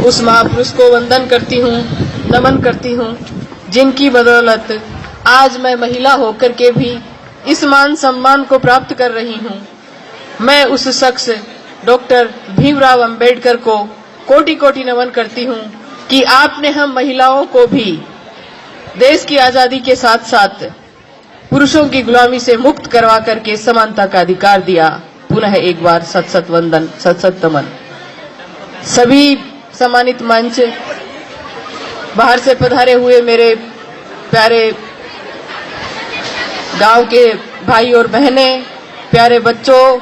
उस महापुरुष को वंदन करती हूँ, नमन करती हूँ, जिनकी बदौलत आज मैं महिला होकर के भी इस मान सम्मान को प्राप्त कर रही हूँ। मैं उस शख्स डॉक्टर भीमराव अंबेडकर को कोटि कोटि नमन करती हूँ कि आपने हम महिलाओं को भी देश की आजादी के साथ साथ पुरुषों की गुलामी से मुक्त करवा करके समानता का अधिकार दिया। पुनः एक बार सत सत वंदन, सत सत नमन। सभी सम्मानित मंच, बाहर से पधारे हुए मेरे प्यारे गांव के भाई और बहनें, प्यारे बच्चों,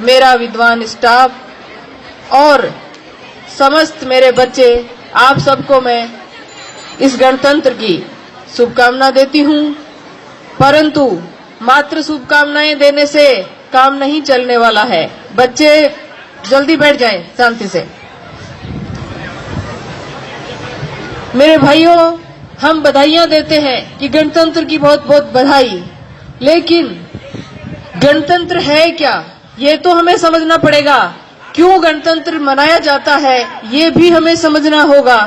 मेरा विद्वान स्टाफ और समस्त मेरे बच्चे, आप सबको मैं इस गणतंत्र की शुभकामना देती हूं। परंतु मात्र शुभकामनाएं देने से काम नहीं चलने वाला है। बच्चे जल्दी बैठ जाएं शांति से। मेरे भाइयों, हम बधाइयां देते हैं कि गणतंत्र की बहुत बहुत बधाई, लेकिन गणतंत्र है क्या, ये तो हमें समझना पड़ेगा। क्यों गणतंत्र मनाया जाता है, ये भी हमें समझना होगा।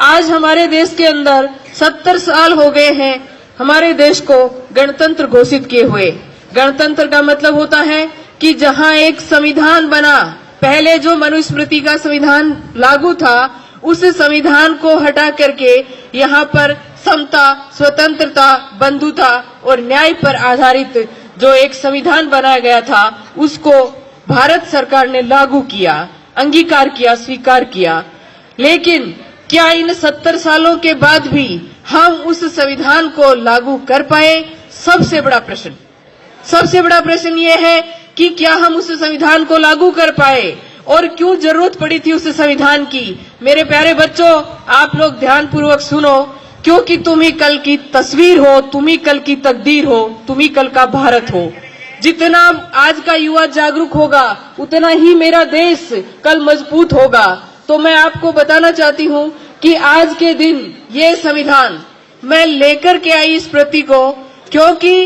आज हमारे देश के अंदर 70 साल हो गए हैं हमारे देश को गणतंत्र घोषित किए हुए। गणतंत्र का मतलब होता है कि जहां एक संविधान बना, पहले जो मनुस्मृति का संविधान लागू था, उस संविधान को हटा करके यहाँ पर समता, स्वतंत्रता, बंधुता और न्याय पर आधारित जो एक संविधान बनाया गया था, उसको भारत सरकार ने लागू किया, अंगीकार किया, स्वीकार किया। लेकिन क्या इन 70 सालों के बाद भी हम उस संविधान को लागू कर पाए? सबसे बड़ा प्रश्न ये है कि क्या हम उस संविधान को लागू कर पाए और क्यों जरूरत पड़ी थी उस संविधान की। मेरे प्यारे बच्चों, आप लोग ध्यानपूर्वक सुनो, क्योंकि तुम ही कल की तस्वीर हो, तुम ही कल की तकदीर हो, तुम ही कल का भारत हो। जितना आज का युवा जागरूक होगा, उतना ही मेरा देश कल मजबूत होगा। तो मैं आपको बताना चाहती हूँ कि आज के दिन ये संविधान मैं लेकर के आई इस प्रति को, क्योंकि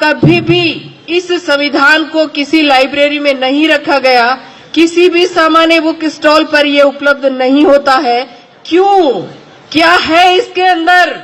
कभी भी इस संविधान को किसी लाइब्रेरी में नहीं रखा गया, किसी भी सामान्य बुक स्टॉल पर ये उपलब्ध नहीं होता है। क्यों? क्या है इसके अंदर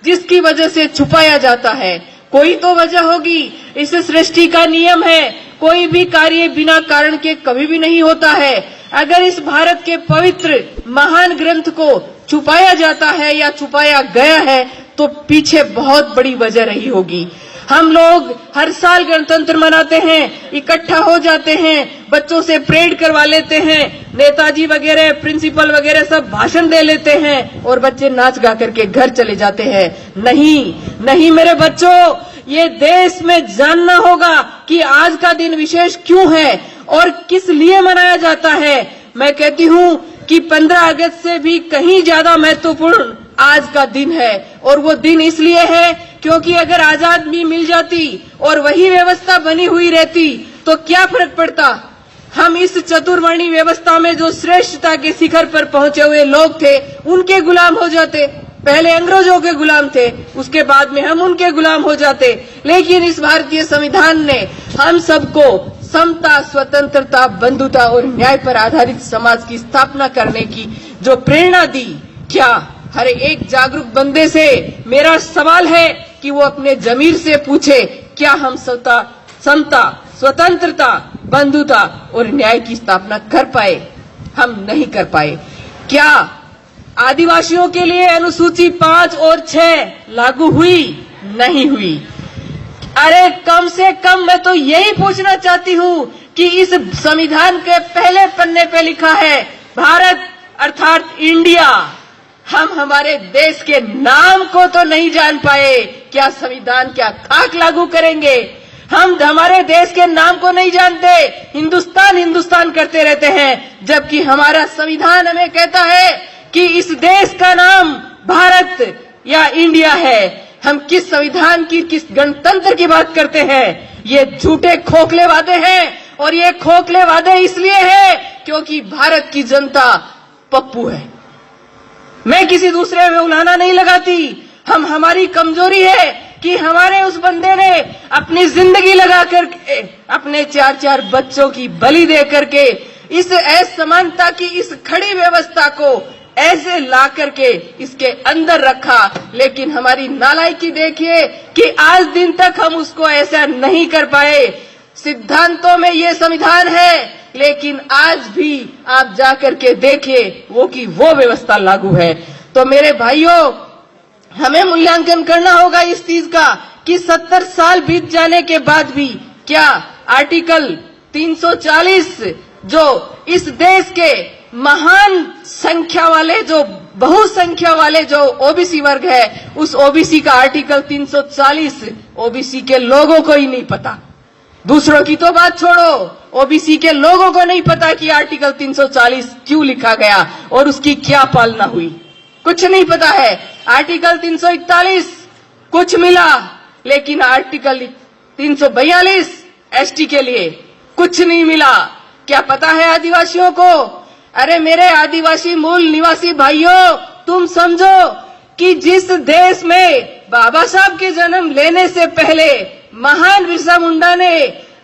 जिसकी वजह से छुपाया जाता है? कोई तो वजह होगी। इस सृष्टि का नियम है, कोई भी कार्य बिना कारण के कभी भी नहीं होता है। अगर इस भारत के पवित्र महान ग्रंथ को छुपाया जाता है या छुपाया गया है, तो पीछे बहुत बड़ी वजह रही होगी। हम लोग हर साल गणतंत्र मनाते हैं, इकट्ठा हो जाते हैं, बच्चों से परेड करवा लेते हैं, नेताजी वगैरह, प्रिंसिपल वगैरह सब भाषण दे लेते हैं और बच्चे नाच गा करके घर चले जाते हैं। नहीं मेरे बच्चों, ये देश में जानना होगा कि आज का दिन विशेष क्यों है और किस लिए मनाया जाता है। मैं कहती हूँ कि 15 अगस्त से भी कहीं ज्यादा महत्वपूर्ण आज का दिन है, और वो दिन इसलिए है क्योंकि अगर आजादी मिल जाती और वही व्यवस्था बनी हुई रहती तो क्या फर्क पड़ता। हम इस चतुर्वर्णी व्यवस्था में जो श्रेष्ठता के शिखर पर पहुंचे हुए लोग थे, उनके गुलाम हो जाते। पहले अंग्रेजों के गुलाम थे, उसके बाद में हम उनके गुलाम हो जाते। लेकिन इस भारतीय संविधान ने हम सबको समता, स्वतंत्रता, बंधुता और न्याय पर आधारित समाज की स्थापना करने की जो प्रेरणा दी, क्या हर एक जागरूक बंदे से मेरा सवाल है कि वो अपने जमीर से पूछे, क्या हम समता, स्वतंत्रता, बंधुता और न्याय की स्थापना कर पाए? हम नहीं कर पाए। क्या आदिवासियों के लिए अनुसूची 5 और 6 लागू हुई? नहीं हुई। अरे कम से कम मैं तो यही पूछना चाहती हूँ कि इस संविधान के पहले पन्ने पे लिखा है भारत अर्थात इंडिया। हम हमारे देश के नाम को तो नहीं जान पाए, क्या संविधान, क्या खाक लागू करेंगे? हम हमारे देश के नाम को नहीं जानते, हिंदुस्तान करते रहते हैं, जबकि हमारा संविधान हमें कहता है कि इस देश का नाम भारत या इंडिया है। हम किस संविधान की, किस गणतंत्र की बात करते हैं? ये झूठे खोखले वादे हैं, और ये खोखले वादे इसलिए हैं क्योंकि भारत की जनता पप्पू है। मैं किसी दूसरे में उलाहना नहीं लगाती। हमारी कमजोरी है कि हमारे उस बंदे ने अपनी जिंदगी लगा करके, अपने 4-4 बच्चों की बलि दे करके इस असमानता की इस खड़ी व्यवस्था को ऐसे ला करके इसके अंदर रखा। लेकिन हमारी नालायकी देखिए कि आज दिन तक हम उसको ऐसा नहीं कर पाए। सिद्धांतों में ये संविधान है, लेकिन आज भी आप जाकर के देखिए वो व्यवस्था लागू है। तो मेरे भाइयों, हमें मूल्यांकन करना होगा इस चीज का कि 70 साल बीत जाने के बाद भी क्या आर्टिकल 340 जो इस देश के महान संख्या वाले, जो बहुसंख्या वाले जो ओबीसी वर्ग है, उस ओबीसी का आर्टिकल 340 ओबीसी के लोगों को ही नहीं पता। दूसरों की तो बात छोड़ो, ओबीसी के लोगों को नहीं पता कि आर्टिकल 340 क्यों लिखा गया और उसकी क्या पालना हुई, कुछ नहीं पता है। आर्टिकल 341 कुछ मिला, लेकिन आर्टिकल 342 एसटी के लिए कुछ नहीं मिला। क्या पता है आदिवासियों को? अरे मेरे आदिवासी मूल निवासी भाइयों, तुम समझो कि जिस देश में बाबा साहब के जन्म लेने से पहले महान बिरसा मुंडा ने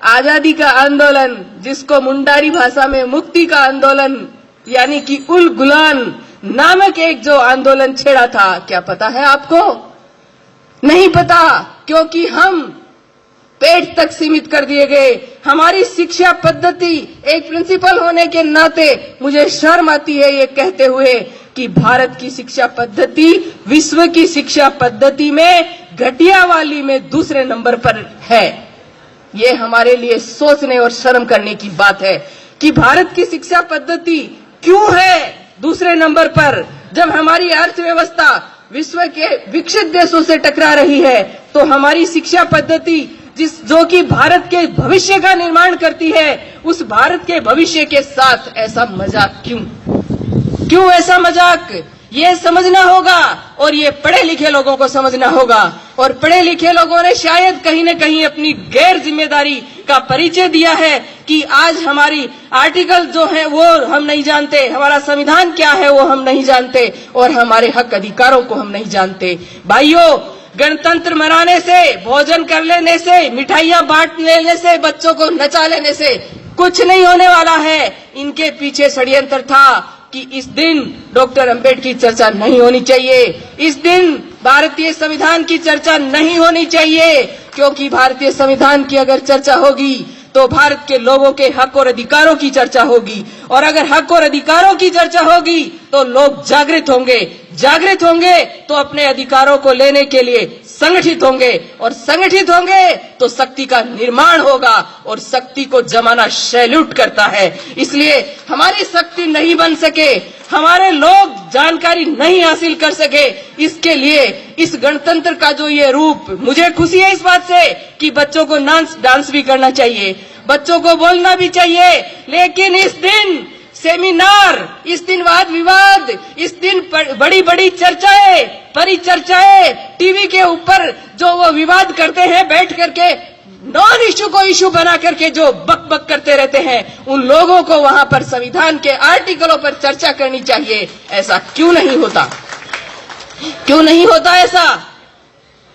आजादी का आंदोलन, जिसको मुंडारी भाषा में मुक्ति का आंदोलन यानी कि उल गुलान नामक एक जो आंदोलन छेड़ा था, क्या पता है आपको? नहीं पता, क्योंकि हम पेट तक सीमित कर दिए गए। हमारी शिक्षा पद्धति, एक प्रिंसिपल होने के नाते मुझे शर्म आती है ये कहते हुए कि भारत की शिक्षा पद्धति विश्व की शिक्षा पद्धति में घटिया वाली में दूसरे नंबर पर है। ये हमारे लिए सोचने और शर्म करने की बात है कि भारत की शिक्षा पद्धति क्यों है दूसरे नंबर पर, जब हमारी अर्थव्यवस्था विश्व के विकसित देशों से टकरा रही है। तो हमारी शिक्षा पद्धति जो कि भारत के भविष्य का निर्माण करती है, उस भारत के भविष्य के साथ ऐसा मजाक क्यों ऐसा मजाक? ये समझना होगा और ये पढ़े लिखे लोगों को समझना होगा। और पढ़े लिखे लोगों ने शायद कहीं न कहीं अपनी गैर जिम्मेदारी का परिचय दिया है कि आज हमारी आर्टिकल जो है वो हम नहीं जानते, हमारा संविधान क्या है वो हम नहीं जानते, और हमारे हक अधिकारों को हम नहीं जानते। भाइयों, गणतंत्र मनाने से, भोजन कर लेने से, मिठाइयां बांट लेने से, बच्चों को नचा लेने से कुछ नहीं होने वाला है। इनके पीछे षड्यंत्र था कि इस दिन डॉक्टर अंबेडकर की चर्चा नहीं होनी चाहिए, इस दिन भारतीय संविधान की चर्चा नहीं होनी चाहिए, क्योंकि भारतीय संविधान की अगर चर्चा होगी तो भारत के लोगों के हक और अधिकारों की चर्चा होगी, और अगर हक और अधिकारों की चर्चा होगी तो लोग जागृत होंगे तो अपने अधिकारों को लेने के लिए संगठित होंगे, और संगठित होंगे तो शक्ति का निर्माण होगा, और शक्ति को जमाना सैल्यूट करता है। इसलिए हमारी शक्ति नहीं बन सके, हमारे लोग जानकारी नहीं हासिल कर सके, इसके लिए इस गणतंत्र का जो ये रूप, मुझे खुशी है इस बात से कि बच्चों को डांस भी करना चाहिए, बच्चों को बोलना भी चाहिए, लेकिन इस दिन सेमिनार, इस दिन वाद विवाद, इस दिन बड़ी बड़ी चर्चाएं, परिचर्चाएं, टीवी के ऊपर जो वो विवाद करते हैं बैठ करके, नॉन इश्यू को इश्यू बना करके जो बक बक करते रहते हैं, उन लोगों को वहां पर संविधान के आर्टिकलों पर चर्चा करनी चाहिए। ऐसा क्यों नहीं होता? क्यों नहीं होता ऐसा?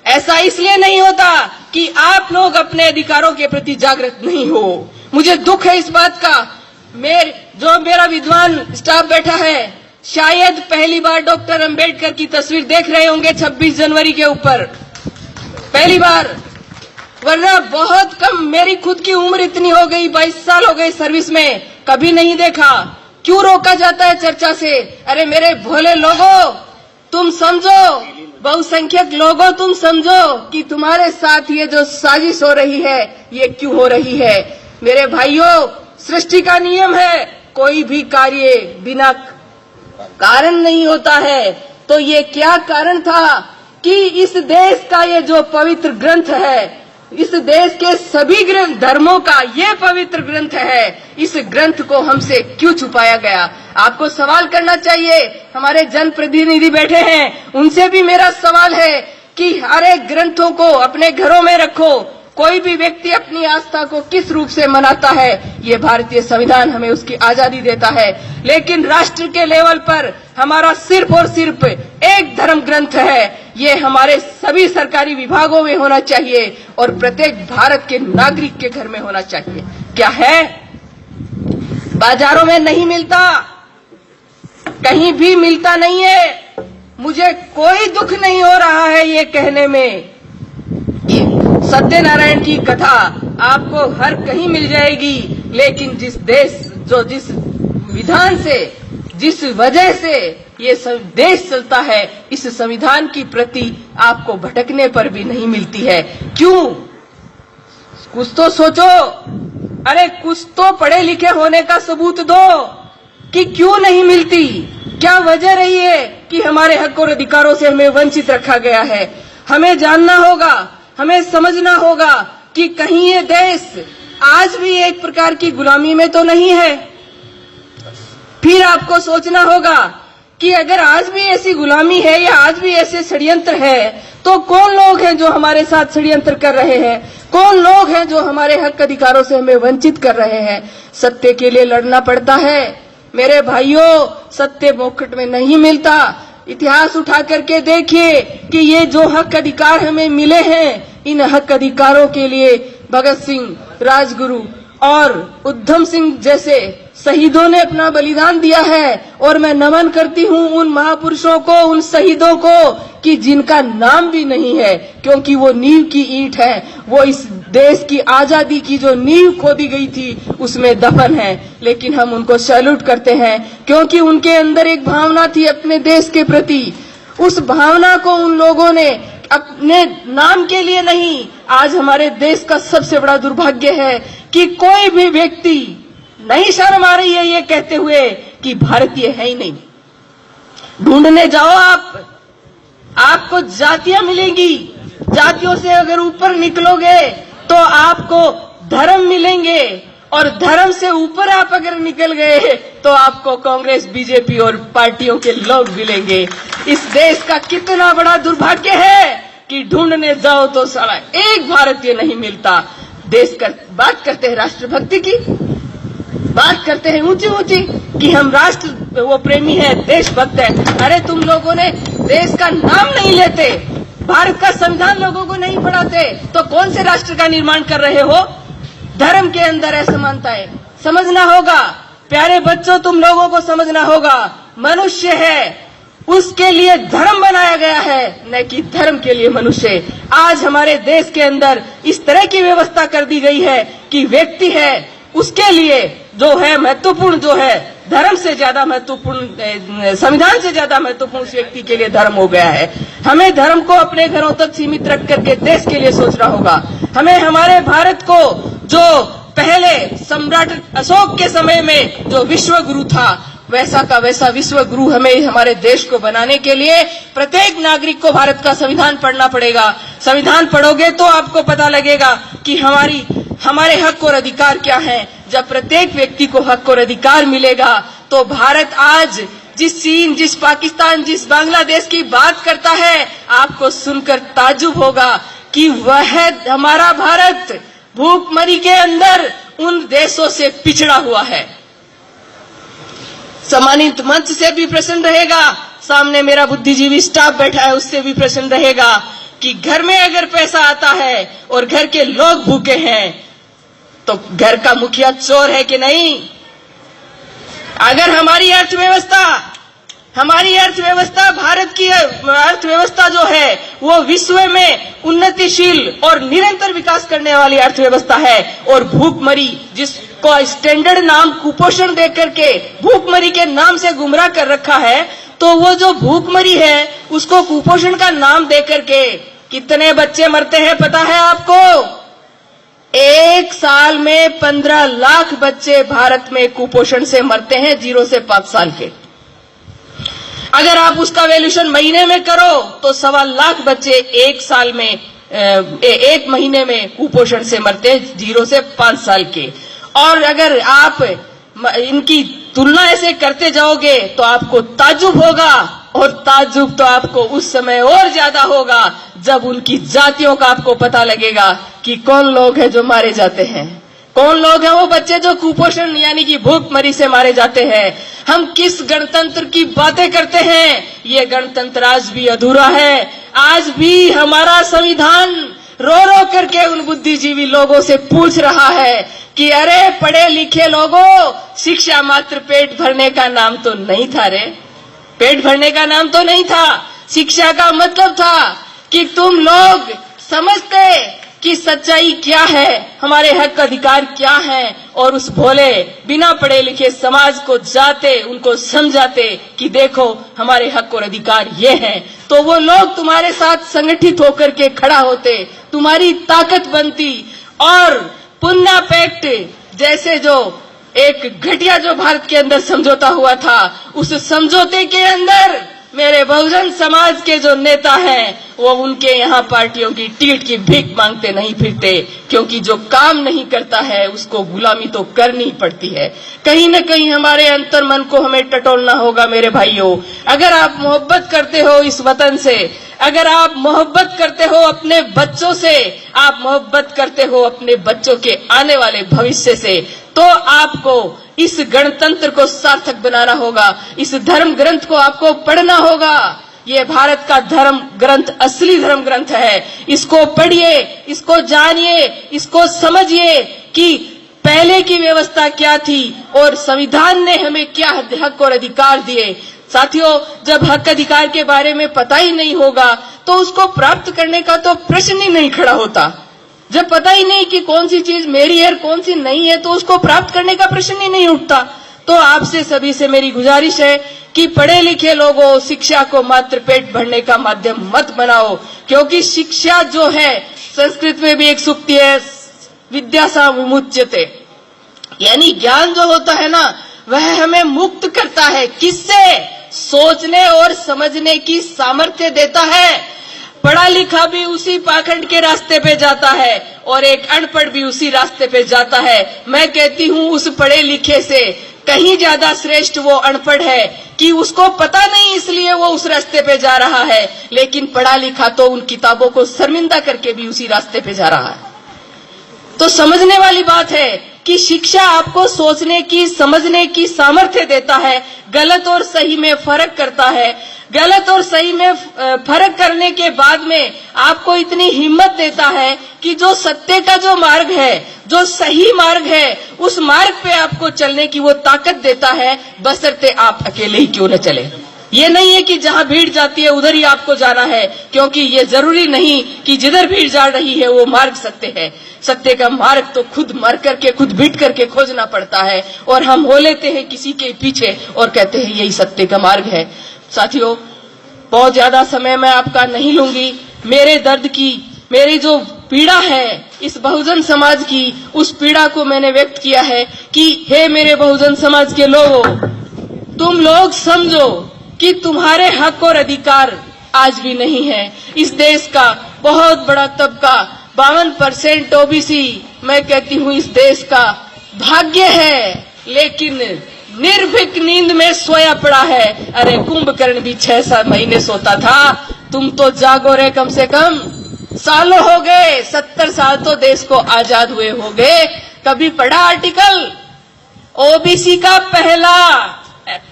ऐसा इसलिए नहीं होता कि आप लोग अपने अधिकारों के प्रति जागृत नहीं हो। मुझे दुख है इस बात का। मेरा विद्वान स्टाफ बैठा है, शायद पहली बार डॉक्टर अंबेडकर की तस्वीर देख रहे होंगे 26 जनवरी के ऊपर, पहली बार, वरना बहुत कम। मेरी खुद की उम्र इतनी हो गई, 22 साल हो गए सर्विस में, कभी नहीं देखा। क्यों रोका जाता है चर्चा से? अरे मेरे भोले लोगों, तुम समझो, बहुसंख्यक लोगों तुम समझो कि तुम्हारे साथ ये जो साजिश हो रही है ये क्यों हो रही है। मेरे भाइयों, सृष्टि का नियम है, कोई भी कार्य बिना कारण नहीं होता है। तो ये क्या कारण था कि इस देश का ये जो पवित्र ग्रंथ है, इस देश के सभी धर्मों का ये पवित्र ग्रंथ है, इस ग्रंथ को हमसे क्यों छुपाया गया? आपको सवाल करना चाहिए। हमारे जनप्रतिनिधि बैठे हैं, उनसे भी मेरा सवाल है कि हर एक ग्रंथों को अपने घरों में रखो। कोई भी व्यक्ति अपनी आस्था को किस रूप से मनाता है, ये भारतीय संविधान हमें उसकी आजादी देता है, लेकिन राष्ट्र के लेवल पर हमारा सिर्फ और सिर्फ एक धर्म ग्रंथ है। ये हमारे सभी सरकारी विभागों में होना चाहिए और प्रत्येक भारत के नागरिक के घर में होना चाहिए। क्या है? बाजारों में नहीं मिलता, कहीं भी मिलता नहीं है। मुझे कोई दुख नहीं हो रहा है ये कहने में कि सत्यनारायण की कथा आपको हर कहीं मिल जाएगी, लेकिन जिस विधान से, जिस वजह से ये देश चलता है, इस संविधान की प्रति आपको भटकने पर भी नहीं मिलती है। क्यों? कुछ तो सोचो। अरे कुछ तो पढ़े लिखे होने का सबूत दो कि क्यों नहीं मिलती। क्या वजह रही है कि हमारे हक और अधिकारों से हमें वंचित रखा गया है? हमें जानना होगा, हमें समझना होगा कि कहीं ये देश आज भी एक प्रकार की गुलामी में तो नहीं है। फिर आपको सोचना होगा कि अगर आज भी ऐसी गुलामी है या आज भी ऐसे षड्यंत्र है, तो कौन लोग हैं जो हमारे साथ षड्यंत्र कर रहे हैं? कौन लोग हैं जो हमारे हक अधिकारों से हमें वंचित कर रहे हैं? सत्य के लिए लड़ना पड़ता है मेरे भाइयों। सत्य मुफ्त में नहीं मिलता। इतिहास उठा करके देखिए कि ये जो हक अधिकार हमें मिले हैं, इन हक अधिकारों के लिए भगत सिंह, राजगुरु और उधम सिंह जैसे शहीदों ने अपना बलिदान दिया है। और मैं नमन करती हूं उन महापुरुषों को, उन शहीदों को कि जिनका नाम भी नहीं है, क्योंकि वो नींव की ईंट है। वो इस देश की आजादी की जो नींव खोदी गई थी उसमें दफन है। लेकिन हम उनको सैल्यूट करते हैं क्योंकि उनके अंदर एक भावना थी अपने देश के प्रति। उस भावना को उन लोगों ने अपने नाम के लिए नहीं। आज हमारे देश का सबसे बड़ा दुर्भाग्य है कि कोई भी व्यक्ति नहीं शर्म आ रही है ये कहते हुए कि भारतीय है ही नहीं। ढूंढने जाओ आपको जातियां मिलेंगी। जातियों से अगर ऊपर निकलोगे तो आपको धर्म मिलेंगे, और धर्म से ऊपर आप अगर निकल गए तो आपको कांग्रेस, बीजेपी और पार्टियों के लोग मिलेंगे। इस देश का कितना बड़ा दुर्भाग्य है कि ढूंढने जाओ तो साला एक भारतीय नहीं मिलता। देश का बात करते हैं राष्ट्रभक्ति की, बात करते हैं ऊंची ऊंची कि हम राष्ट्र वो प्रेमी है, देशभक्त है। अरे तुम लोगों ने देश का नाम नहीं लेते, भारत का संविधान लोगों को नहीं पढ़ाते, तो कौन से राष्ट्र का निर्माण कर रहे हो? धर्म के अंदर असमानता है, समझना होगा। प्यारे बच्चों, तुम लोगों को समझना होगा, मनुष्य है उसके लिए धर्म बनाया गया है, न कि धर्म के लिए मनुष्य। आज हमारे देश के अंदर इस तरह की व्यवस्था कर दी गई है कि व्यक्ति है उसके लिए जो है महत्वपूर्ण, जो है धर्म से ज्यादा महत्वपूर्ण, संविधान से ज्यादा महत्वपूर्ण उस व्यक्ति के लिए धर्म हो गया है। हमें धर्म को अपने घरों तक सीमित रख करके देश के लिए सोचना होगा। हमें हमारे भारत को, जो पहले सम्राट अशोक के समय में जो विश्व गुरु था, वैसा का वैसा विश्व गुरु हमें हमारे देश को बनाने के लिए प्रत्येक नागरिक को भारत का संविधान पढ़ना पड़ेगा। संविधान पढ़ोगे तो आपको पता लगेगा कि हमारे हक और अधिकार क्या हैं। जब प्रत्येक व्यक्ति को हक और अधिकार मिलेगा तो भारत आज जिस चीन, जिस पाकिस्तान, जिस बांग्लादेश की बात करता है, आपको सुनकर ताज्जुब होगा कि वह हमारा भारत भूखमरी के अंदर उन देशों से पिछड़ा हुआ है। सम्मानित मंच से भी प्रश्न रहेगा, सामने मेरा बुद्धिजीवी स्टाफ बैठा है उससे भी प्रश्न रहेगा कि घर में अगर पैसा आता है और घर के लोग भूखे हैं तो घर का मुखिया चोर है कि नहीं? अगर हमारी अर्थव्यवस्था भारत की अर्थव्यवस्था जो है वो विश्व में उन्नतिशील और निरंतर विकास करने वाली अर्थव्यवस्था है, और भूखमरी जिसको स्टैंडर्ड नाम कुपोषण दे करके भूखमरी के नाम से गुमराह कर रखा है, तो वो जो भूखमरी है उसको कुपोषण का नाम दे करके कितने बच्चे मरते हैं पता है आपको? एक साल में 15 लाख बच्चे भारत में कुपोषण से मरते हैं, 0 से 5 साल के। अगर आप उसका वैल्यूएशन महीने में करो तो 1.25 लाख बच्चे एक साल में, एक महीने में कुपोषण से मरते हैं, 0 से 5 साल के। और अगर आप इनकी तुलना ऐसे करते जाओगे तो आपको ताज्जुब होगा, और ताज्जुब तो आपको उस समय और ज्यादा होगा जब उनकी जातियों का आपको पता लगेगा कि कौन लोग हैं जो मारे जाते हैं, कौन लोग हैं वो बच्चे जो कुपोषण यानी कि भूखमरी से मारे जाते हैं। हम किस गणतंत्र की बातें करते हैं? ये गणतंत्र आज भी अधूरा है। आज भी हमारा संविधान रो रो करके उन बुद्धिजीवी लोगों से पूछ रहा है कि अरे पढ़े लिखे लोगों, शिक्षा मात्र पेट भरने का नाम तो नहीं था रे। पेट भरने का नाम तो नहीं था। शिक्षा का मतलब था कि तुम लोग समझते कि सच्चाई क्या है, हमारे हक अधिकार क्या है, और उस भोले बिना पढ़े लिखे समाज को जाते उनको समझाते कि देखो हमारे हक और अधिकार ये हैं, तो वो लोग तुम्हारे साथ संगठित होकर के खड़ा होते, तुम्हारी ताकत बनती। और पुन्ना पैक्ट जैसे जो एक घटिया जो भारत के अंदर समझौता हुआ था, उस समझौते के अंदर मेरे बहुजन समाज के जो नेता हैं वो उनके यहाँ पार्टियों की टिकट की भीख मांगते नहीं फिरते, क्योंकि जो काम नहीं करता है उसको गुलामी तो करनी पड़ती है। कहीं न कहीं हमारे अंतर मन को हमें टटोलना होगा मेरे भाइयों। अगर आप मोहब्बत करते हो इस वतन से, अगर आप मोहब्बत करते हो अपने बच्चों से, आप मोहब्बत करते हो अपने बच्चों के आने वाले भविष्य से, तो आपको इस गणतंत्र को सार्थक बनाना होगा। इस धर्म ग्रंथ को आपको पढ़ना होगा। ये भारत का धर्म ग्रंथ असली धर्म ग्रंथ है। इसको पढ़िए, इसको जानिए, इसको समझिए कि पहले की व्यवस्था क्या थी और संविधान ने हमें क्या हक और अधिकार दिए। साथियों, जब हक अधिकार के बारे में पता ही नहीं होगा तो उसको प्राप्त करने का तो प्रश्न ही नहीं खड़ा होता। जब पता ही नहीं कि कौन सी चीज मेरी है और कौन सी नहीं है, तो उसको प्राप्त करने का प्रश्न ही नहीं उठता। तो आपसे सभी से मेरी गुजारिश है कि पढ़े लिखे लोगों, शिक्षा को मात्र पेट भरने का माध्यम मत बनाओ, क्योंकि शिक्षा जो है, संस्कृत में भी एक सूक्ति है, विद्या सा विमुच्यते, यानी ज्ञान जो होता है ना, वह हमें मुक्त करता है। किससे? सोचने और समझने की सामर्थ्य देता है। पढ़ा लिखा भी उसी पाखंड के रास्ते पे जाता है और एक अनपढ़ भी उसी रास्ते पे जाता है। मैं कहती हूँ उस पढ़े लिखे से कहीं ज्यादा श्रेष्ठ वो अनपढ़ है कि उसको पता नहीं इसलिए वो उस रास्ते पे जा रहा है, लेकिन पढ़ा लिखा तो उन किताबों को शर्मिंदा करके भी उसी रास्ते पे जा रहा है। तो समझने वाली बात है कि शिक्षा आपको सोचने की, समझने की सामर्थ्य देता है, गलत और सही में फर्क करता है। गलत और सही में फर्क करने के बाद में आपको इतनी हिम्मत देता है कि जो सत्य का जो मार्ग है, जो सही मार्ग है, उस मार्ग पे आपको चलने की वो ताकत देता है, बशर्ते आप अकेले ही क्यों न चले। ये नहीं है कि जहां भीड़ जाती है उधर ही आपको जाना है, क्योंकि ये जरूरी नहीं कि जिधर भीड़ जा रही है वो मार्ग सत्य है। सत्य का मार्ग तो खुद मर करके, खुद बीट करके खोजना पड़ता है, और हम हो लेते हैं किसी के पीछे और कहते हैं यही सत्य का मार्ग है। साथियों, बहुत ज्यादा समय मैं आपका नहीं लूंगी। मेरे दर्द की, मेरी जो पीड़ा है इस बहुजन समाज की, उस पीड़ा को मैंने व्यक्त किया है कि हे मेरे बहुजन समाज के लोगों, तुम लोग समझो कि तुम्हारे हक और अधिकार आज भी नहीं है। इस देश का बहुत बड़ा तबका 52% ओबीसी, मैं कहती हूँ इस देश का भाग्य है, लेकिन निर्भीक नींद में सोया पड़ा है। अरे कुंभकर्ण भी 6-7 महीने सोता था, तुम तो जागो रे, कम से कम सालों हो गए, 70 साल तो देश को आजाद हुए हो गए। कभी पढ़ा आर्टिकल? ओबीसी का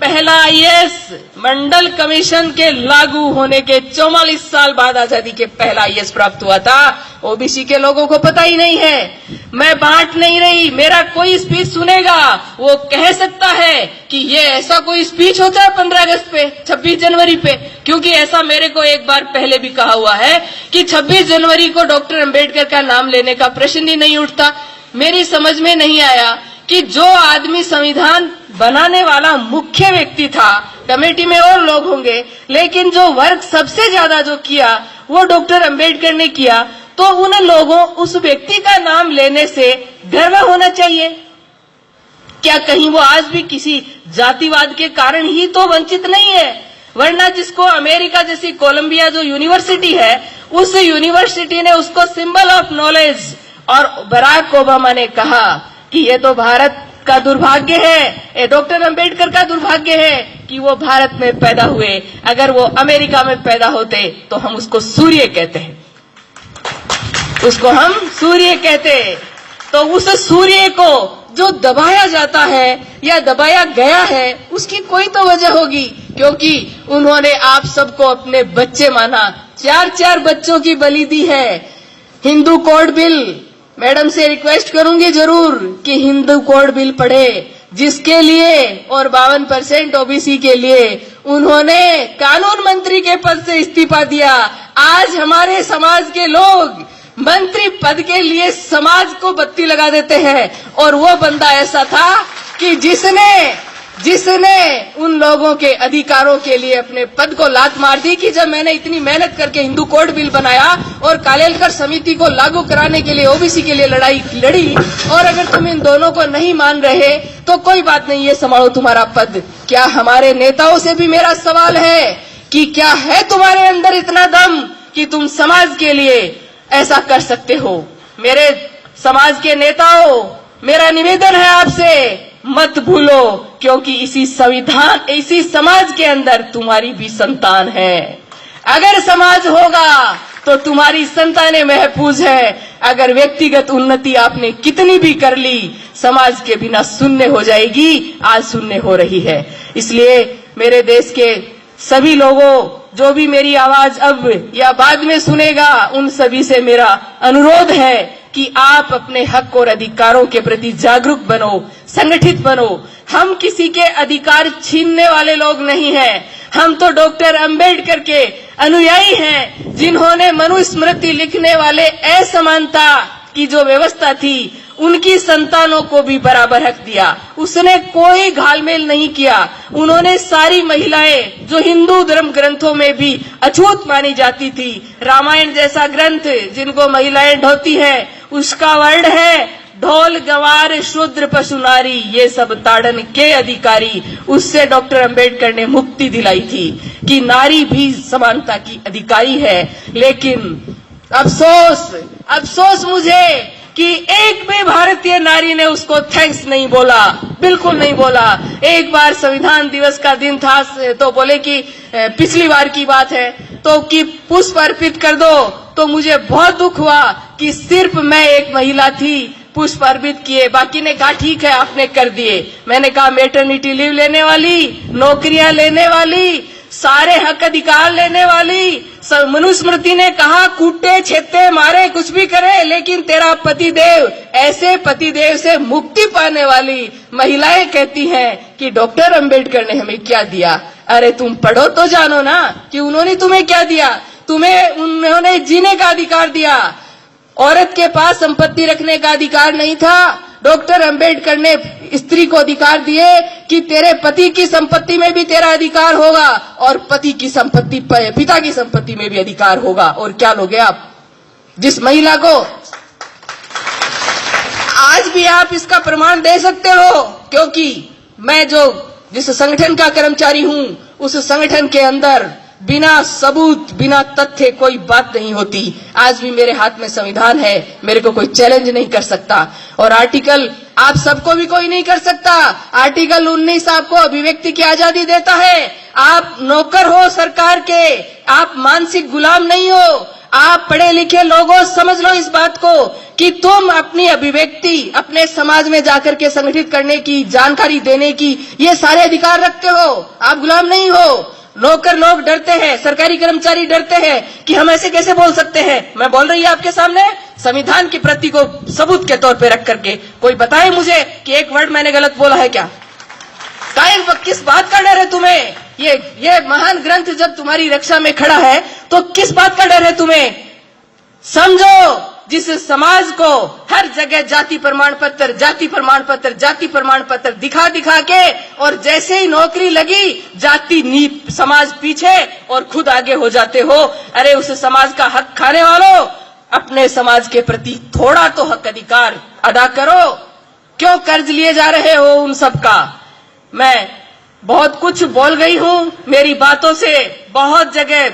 पहला आईएएस मंडल कमीशन के लागू होने के 44 साल बाद आजादी के पहला आईएएस प्राप्त हुआ था। ओबीसी के लोगों को पता ही नहीं है। मैं बांट नहीं रही, मेरा कोई स्पीच सुनेगा वो कह सकता है कि ये ऐसा कोई स्पीच होता है 15 अगस्त पे, 26 जनवरी पे, क्योंकि ऐसा मेरे को एक बार पहले भी कहा हुआ है कि 26 जनवरी को डॉक्टर अंबेडकर का नाम लेने का प्रश्न ही नहीं उठता। मेरी समझ में नहीं आया कि जो आदमी संविधान बनाने वाला मुख्य व्यक्ति था, कमेटी में और लोग होंगे, लेकिन जो वर्क सबसे ज्यादा जो किया वो डॉक्टर अंबेडकर ने किया, तो उन लोगों, उस व्यक्ति का नाम लेने से गर्व होना चाहिए। क्या कहीं वो आज भी किसी जातिवाद के कारण ही तो वंचित नहीं है? वरना जिसको अमेरिका जैसी कोलंबिया जो यूनिवर्सिटी है, उस यूनिवर्सिटी ने उसको सिंबल ऑफ नॉलेज, और बराक ओबामा ने कहा कि ये तो भारत का दुर्भाग्य है, ये डॉक्टर अंबेडकर का दुर्भाग्य है कि वो भारत में पैदा हुए। अगर वो अमेरिका में पैदा होते तो हम उसको सूर्य कहते हैं, उसको हम सूर्य कहते। तो उस सूर्य को जो दबाया जाता है या दबाया गया है, उसकी कोई तो वजह होगी, क्योंकि उन्होंने आप सबको अपने बच्चे माना। 4-4 बच्चों की बलि दी है। हिंदू कोड बिल, मैडम से रिक्वेस्ट करूंगी जरूर कि हिंदू कोड बिल पढ़े, जिसके लिए और 52% ओबीसी के लिए उन्होंने कानून मंत्री के पद से इस्तीफा दिया। आज हमारे समाज के लोग मंत्री पद के लिए समाज को बत्ती लगा देते हैं, और वो बंदा ऐसा था कि जिसने उन लोगों के अधिकारों के लिए अपने पद को लात मार दी कि जब मैंने इतनी मेहनत करके हिंदू कोड बिल बनाया और कालेलकर समिति को लागू कराने के लिए ओबीसी के लिए लड़ाई लड़ी, और अगर तुम इन दोनों को नहीं मान रहे तो कोई बात नहीं, ये संभालो तुम्हारा पद। क्या हमारे नेताओं से भी मेरा सवाल है कि क्या है तुम्हारे अंदर इतना दम कि तुम समाज के लिए ऐसा कर सकते हो? मेरे समाज के नेताओं, मेरा निवेदन है आपसे, मत भूलो, क्योंकि इसी समाज के अंदर तुम्हारी भी संतान है। अगर समाज होगा तो तुम्हारी संतानें महफूज है। अगर व्यक्तिगत उन्नति आपने कितनी भी कर ली, समाज के बिना शून्य हो जाएगी, आज शून्य हो रही है। इसलिए मेरे देश के सभी लोगों, जो भी मेरी आवाज अब या बाद में सुनेगा, उन सभी से मेरा अनुरोध है कि आप अपने हक और अधिकारों के प्रति जागरूक बनो, संगठित बनो। हम किसी के अधिकार छीनने वाले लोग नहीं हैं। हम तो डॉक्टर अंबेडकर के अनुयायी हैं, जिन्होंने मनुस्मृति लिखने वाले असमानता की जो व्यवस्था थी, उनकी संतानों को भी बराबर हक दिया। उसने कोई घालमेल नहीं किया। उन्होंने सारी महिलाएं, जो हिंदू धर्म ग्रंथों में भी अछूत मानी जाती थी, रामायण जैसा ग्रंथ जिनको महिलाएं ढोती है, उसका वर्ण है ढोल गवार शूद्र पशु नारी, ये सब ताड़न के अधिकारी। उससे डॉक्टर अंबेडकर ने मुक्ति दिलाई थी कि नारी भी समानता की अधिकारी है। लेकिन अफसोस मुझे कि एक भी भारतीय नारी ने उसको थैंक्स नहीं बोला, बिल्कुल नहीं बोला। एक बार संविधान दिवस का दिन था तो बोले कि पिछली बार की बात है तो कि पुष्प अर्पित कर दो, तो मुझे बहुत दुख हुआ कि सिर्फ मैं एक महिला थी, पुष्प अर्पित किए, बाकी ने कहा ठीक है आपने कर दिए। मैंने कहा मैटरनिटी लीव लेने वाली, नौकरियां लेने वाली, सारे हक अधिकार लेने वाली, मनुस्मृति ने कहा कूटे छेते मारे कुछ भी करे, लेकिन तेरा पतिदेव, ऐसे पतिदेव से मुक्ति पाने वाली महिलाएं कहती हैं कि डॉक्टर अंबेडकर ने हमें क्या दिया। अरे तुम पढ़ो तो जानो ना कि उन्होंने तुम्हें क्या दिया। उन्होंने जीने का अधिकार दिया, औरत के पास संपत्ति रखने का अधिकार नहीं था। डॉक्टर अंबेडकर ने स्त्री को अधिकार दिए कि तेरे पति की संपत्ति में भी तेरा अधिकार होगा और पति की संपत्ति, पिता की संपत्ति में भी अधिकार होगा। और क्या लोगे आप? जिस महिला को आज भी आप इसका प्रमाण दे सकते हो, क्योंकि मैं जिस संगठन का कर्मचारी हूं, उस संगठन के अंदर बिना सबूत, बिना तथ्य कोई बात नहीं होती। आज भी मेरे हाथ में संविधान है, मेरे को कोई चैलेंज नहीं कर सकता। और आर्टिकल आप सबको भी कोई नहीं कर सकता। आर्टिकल 19 आपको अभिव्यक्ति की आजादी देता है। आप नौकर हो सरकार के, आप मानसिक गुलाम नहीं हो। आप पढ़े लिखे लोगों, समझ लो इस बात को कि तुम अपनी अभिव्यक्ति अपने समाज में जाकर के संगठित करने की, जानकारी देने की, ये सारे अधिकार रखते हो। आप गुलाम नहीं हो। नौकर लोग डरते हैं, सरकारी कर्मचारी डरते हैं कि हम ऐसे कैसे बोल सकते हैं। मैं बोल रही हूं आपके सामने संविधान की प्रति को सबूत के तौर पे रख करके। कोई बताए मुझे कि एक वर्ड मैंने गलत बोला है क्या? किस बात का डर है तुम्हें? ये महान ग्रंथ जब तुम्हारी रक्षा में खड़ा है तो किस बात का डर है तुम्हें? समझो, जिस समाज को हर जगह जाति प्रमाण पत्र दिखा के, और जैसे ही नौकरी लगी समाज पीछे और खुद आगे हो जाते हो। अरे उस समाज का हक खाने वालों, अपने समाज के प्रति थोड़ा तो हक अधिकार अदा करो। क्यों कर्ज लिए जा रहे हो उन सब का? मैं बहुत कुछ बोल गई हूं, मेरी बातों से बहुत जगह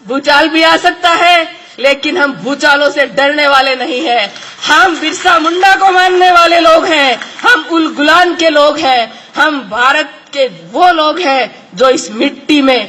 भूचाल भी आ सकता है, लेकिन हम भूचालों से डरने वाले नहीं हैं। हम बिरसा मुंडा को मानने वाले लोग हैं, हम उल गुलान के लोग हैं, हम भारत के वो लोग हैं जो इस मिट्टी में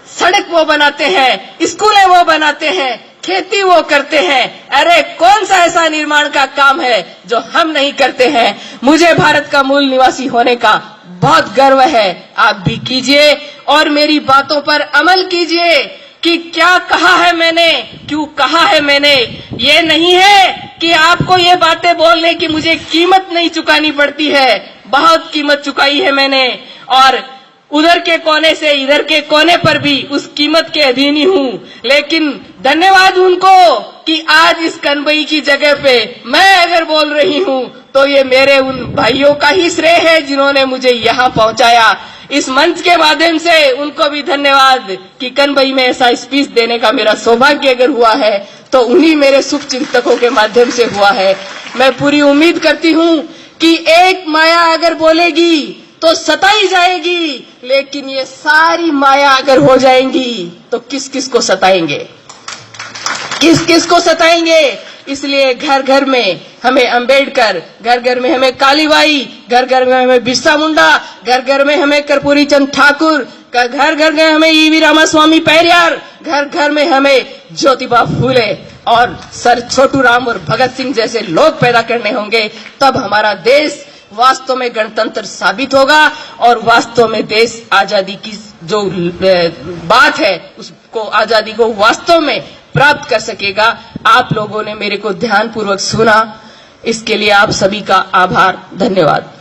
सड़क वो बनाते हैं, स्कूलें वो बनाते हैं, खेती वो करते हैं। अरे कौन सा ऐसा निर्माण का काम है जो हम नहीं करते हैं? मुझे भारत का मूल निवासी होने का बहुत गर्व है। आप भी कीजिए और मेरी बातों पर अमल कीजिए कि क्या कहा है मैंने, क्यों कहा है मैंने। ये नहीं है कि आपको ये बातें बोलने की मुझे कीमत नहीं चुकानी पड़ती है, बहुत कीमत चुकाई है मैंने। और उधर के कोने से इधर के कोने पर भी उस कीमत के अधीन ही हूँ। लेकिन धन्यवाद उनको कि आज इस कनबई की जगह पे मैं अगर बोल रही हूँ तो ये मेरे उन भाइयों का ही श्रेय है जिन्होंने मुझे यहाँ पहुंचाया। इस मंच के माध्यम से उनको भी धन्यवाद कि कनबई में ऐसा स्पीच देने का मेरा सौभाग्य अगर हुआ है तो उन्हीं मेरे शुभ चिंतकों के माध्यम से हुआ है। मैं पूरी उम्मीद करती हूँ कि एक माया अगर बोलेगी तो सताई जाएगी, लेकिन ये सारी माया अगर हो जाएंगी तो किस किस को सताएंगे, किस किस को सताएंगे। इसलिए घर घर में हमें अंबेडकर, घर घर में हमें कालीबाई, घर घर में हमें बिरसा मुंडा, घर घर में हमें कर्पूरी चंद ठाकुर, घर घर में हमें ईवी रामास्वामी पेरियार, घर घर में हमें ज्योतिबा फूले और सर छोटू राम और भगत सिंह जैसे लोग पैदा करने होंगे। तब हमारा देश वास्तव में गणतंत्र साबित होगा और वास्तव में देश आजादी की जो बात है उसको, आजादी को वास्तव में प्राप्त कर सकेगा। आप लोगों ने मेरे को ध्यानपूर्वक सुना, इसके लिए आप सभी का आभार, धन्यवाद।